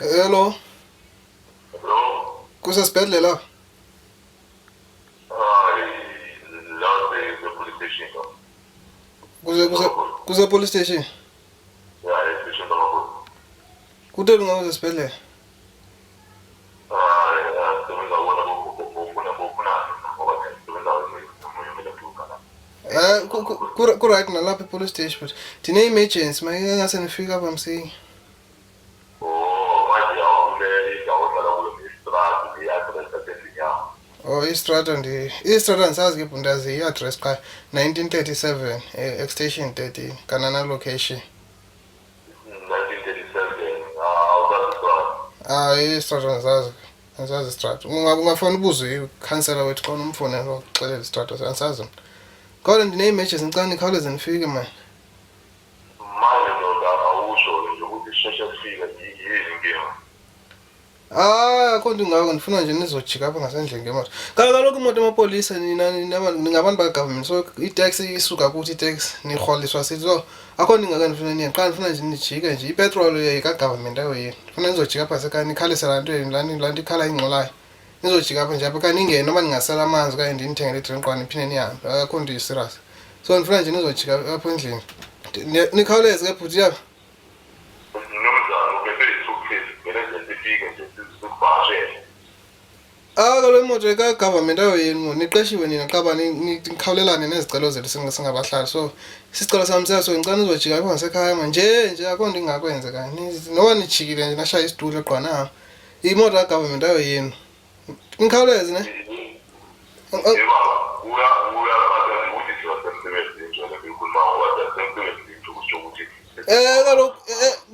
Hello, Hello? kusesibhedlela. Last day the police station. Kuse police station. Yeah, it's station number. Kutheni ngawe sesibhedlela? Sebenza wona bofuna ngoba sebenza wena Ku right nalapha police station but dine emergency ngase nifika apha msingi. Oh, manje awule indawo dlala kulo Mistrad iyakhona sesendinya. Oh, istrata ngisazi ke bundazi i-address qha 1937 extension 13 Kanana location. 1937 awuzazi Istrata ngisazi istrata. Ungafuna ubuze ukhansela wethu khona umfonela ukuxelela istrata angisazi. Kodwa ndine emergency ngicela nikhawuleze nifike man. manje ndoda awusho nje ukuthi sheshe sifike yini inkinga. Akho nto ingako ndifuna nje nizojika apha ngasendlini ngemoto. Kaloku imoto emapolisa ningabantu bakagovernment so itaxi isuka kuthi itaxi nirholiswa sithi so akho nto ingako ndifuna niye qala ndifuna nje nijike nje ipetrol yekagovernment ayo yini ndifuna nizojika apha sekhaya nikhalise laa nto yenu laa nto ikhala ingcolayo nizojika apha nje apha okanye ningene noba ningasela amanzi okanye ndinithengele idrinkwane niphinde nihambe akho nto iserious so ndifuna nje nizojika apha endlini nikhawuleze ke bhuti yabo. Nomzana ubeseyithukuthile vele nje sifike nje sikuvakashele. Kalo imoto ka-government ayo yenu niqeshiwe nina qaba nikhawulelane nezicelo zethu singabahlali so isicelo sami seso ngicela nizojika apha ngasekhaya nje akho nto ingakwenze kani noba nijikile nje nashaya isitulo eqwana imoto ka-government ayo yenu nikhawuleze ne. Kaloku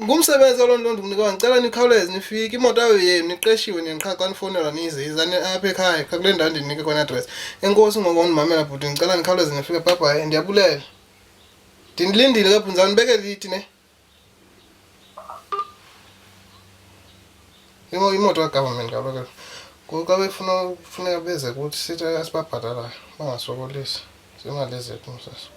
ngumsebenzi loo nto ndikunika ngicela nikhawuleze nifike imoto ayo yenu niqeshiwe nina qha xa nifonelwa nize izane apha ekhaya kha kule ndawo ndinike khona adress. Enkosi ngokundimamela bhuti ngicela nikhawuleze nifike bhabhayi ndiyabulela ndinilindile ke bhunzana nibeke lithi ne. Imoto ka-government kaloku ngoku abefuneka beze kuthi sithi asibabhatalayo bangasokolisi ziimali zethu msasa.